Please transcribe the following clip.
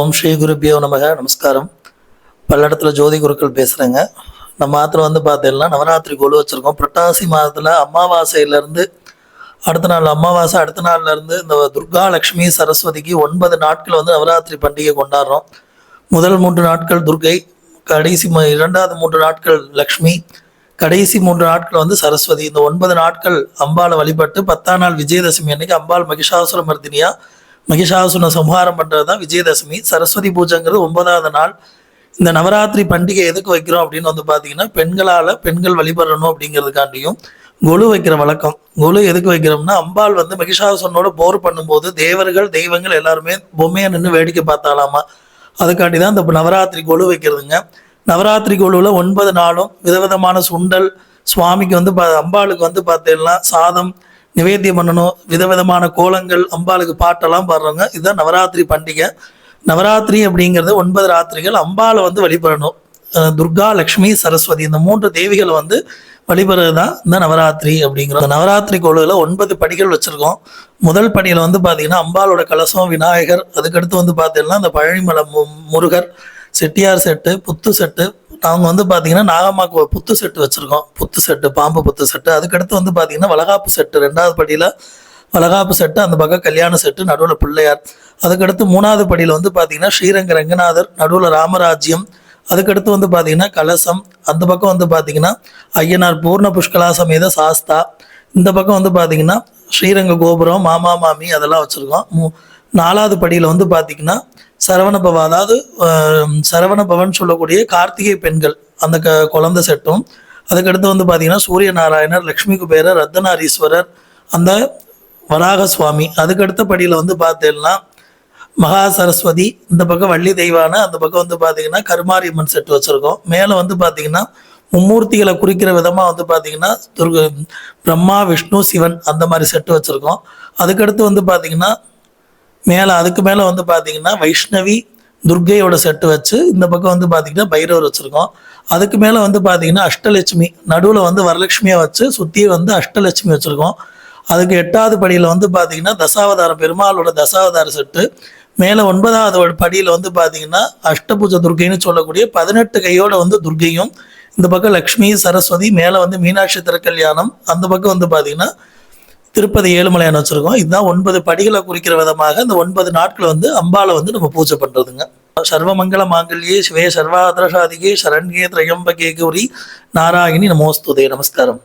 ஓம் ஸ்ரீ குருபியோ நமக. நமஸ்காரம். பல்லடத்தில் ஜோதி குருக்கள் பேசுகிறேங்க. நம்ம மாத்திரம் பார்த்தீங்கன்னா நவராத்திரி கொலு வச்சுருக்கோம். புரட்டாசி மாதத்தில் அமாவாசையிலேருந்து அடுத்த நாள் அமாவாசை, அடுத்த நாள்லேருந்து இந்த துர்கா லக்ஷ்மி சரஸ்வதிக்கு 9 நாட்கள் நவராத்திரி பண்டிகை கொண்டாடுறோம். முதல் 3 நாட்கள் துர்கை, கடைசி 2வது 3 நாட்கள் லக்ஷ்மி, கடைசி 3 நாட்கள் சரஸ்வதி. இந்த 9 நாட்கள் அம்பாளை வழிபட்டு 10ஆம் நாள் விஜயதசமி அன்னைக்கு அம்பாள் மகிஷாசுர மர்தினியா மகிஷாசுர சம்ஹாரம் பண்ணுறது தான் விஜயதசமி. சரஸ்வதி பூஜைங்கிறது 9வது நாள். இந்த நவராத்திரி பண்டிகை எதுக்கு வைக்கிறோம் அப்படின்னு பார்த்தீங்கன்னா, பெண்கள் வழிபடணும் அப்படிங்கிறதுக்காண்டியும் கொலு வைக்கிற வழக்கம். கொலு எதுக்கு வைக்கிறோம்னா, அம்பாள் மகிஷாசுரனோட போர் பண்ணும்போது தேவர்கள் தெய்வங்கள் எல்லாருமே பொம்மையை நின்று வேடிக்கை பார்த்தாலாமா, அதுக்காண்டி தான் இந்த நவராத்திரி கொலு வைக்கிறதுங்க. நவராத்திரி கொலுவில் 9 நாளும் விதவிதமான சுண்டல் சுவாமிக்கு அம்பாளுக்கு பார்த்தீங்கன்னா சாதம் நிவேத்தியம் பண்ணணும். விதவிதமான கோலங்கள், அம்பாளுக்கு பாட்டெல்லாம் பாடுறாங்க. இதுதான் நவராத்திரி பண்டிகை. நவராத்திரி அப்படிங்கிறது 9 ராத்திரிகள் அம்பாளை வழிபடணும். துர்கா லக்ஷ்மி சரஸ்வதி இந்த 3 தேவிகள் வழிபடுறது தான் இந்த நவராத்திரி அப்படிங்கிற நவராத்திரி கோவிலில் 9 படிகள் வச்சுருக்கோம். முதல் படியில் பார்த்தீங்கன்னா அம்பாளோட கலசம், விநாயகர், அதுக்கடுத்து பார்த்தீங்கன்னா இந்த பழனிமலை முருகர், செட்டியார் செட்டு, புத்து செட்டு. நாங்கள் பார்த்தீங்கன்னா நாகம்மாக்கு புத்து செட்டு வச்சுருக்கோம். புத்து செட்டு, பாம்பு புத்து செட்டு. அதுக்கடுத்து பார்த்தீங்கன்னா வளகாப்பு செட்டு. 2வது படியில் வளகாப்பு செட்டு, அந்த பக்கம் கல்யாண செட்டு, நடுவில் பிள்ளையார். அதுக்கடுத்து 3வது படியில் பார்த்தீங்கன்னா ஸ்ரீரங்க ரங்கநாதர், நடுவில் ராமராஜ்யம். அதுக்கடுத்து பார்த்தீங்கன்னா கலசம். அந்த பக்கம் பார்த்தீங்கன்னா ஐயனார் பூர்ண புஷ்கலா சமேத சாஸ்தா. இந்த பக்கம் பார்த்தீங்கன்னா ஸ்ரீரங்க கோபுரம், மாமா மாமி அதெல்லாம் வச்சுருக்கோம். 4வது படியில் பார்த்தீங்கன்னா சரவணபவன், அதாவது சரவணபவன் சொல்லக்கூடிய கார்த்திகை பெண்கள் அந்த குழந்தை செட்டும். அதுக்கடுத்து பார்த்தீங்கன்னா சூரிய நாராயணர், லக்ஷ்மி குபேரர், ரத்தனாரீஸ்வரர், அந்த வராக சுவாமி. அதுக்கடுத்த படியில் பார்த்தீங்கன்னா மகா சரஸ்வதி, இந்த பக்கம் வள்ளி தெய்வான, அந்த பக்கம் பார்த்தீங்கன்னா கருமாரியம்மன் செட்டு வச்சுருக்கோம். மேலே பார்த்தீங்கன்னா மும்மூர்த்திகளை குறிக்கிற விதமாக பார்த்தீங்கன்னா பிரம்மா, விஷ்ணு, சிவன் அந்த மாதிரி செட்டு வச்சுருக்கோம். அதுக்கடுத்து பார்த்தீங்கன்னா அதுக்கு மேலே பார்த்தீங்கன்னா வைஷ்ணவி, துர்கையோட செட்டு வச்சு இந்த பக்கம் பார்த்தீங்கன்னா பைரவர் வச்சுருக்கோம். அதுக்கு மேலே பார்த்தீங்கன்னா அஷ்டலட்சுமி, நடுவில் வரலட்சுமியாக வச்சு சுற்றி அஷ்டலட்சுமி வச்சுருக்கோம். அதுக்கு 8வது படியில் பார்த்தீங்கன்னா தசாவதாரம், பெருமாளோட தசாவதார செட்டு. மேலே 9வது படியில் பார்த்தீங்கன்னா அஷ்டபூஜ துர்கைன்னு சொல்லக்கூடிய 18 கையோட துர்கையும், இந்த பக்கம் லக்ஷ்மி சரஸ்வதி, மேலே மீனாட்சி திருக்கல்யாணம், அந்த பக்கம் பார்த்தீங்கன்னா திருப்பதி ஏழுமலையான் வச்சுருக்கோம். இதுதான் 9 படிகளை குறிக்கிற விதமாக இந்த 9 நாட்கள் அம்பாளை நம்ம பூஜை பண்ணுறதுங்க. சர்வமங்கல மாங்கல்யே சிவே சர்வாதரசாதிகே சரண்யே திரையம்பகே கௌரி நாராயணி நமோஸ்துதே. நமஸ்காரம்.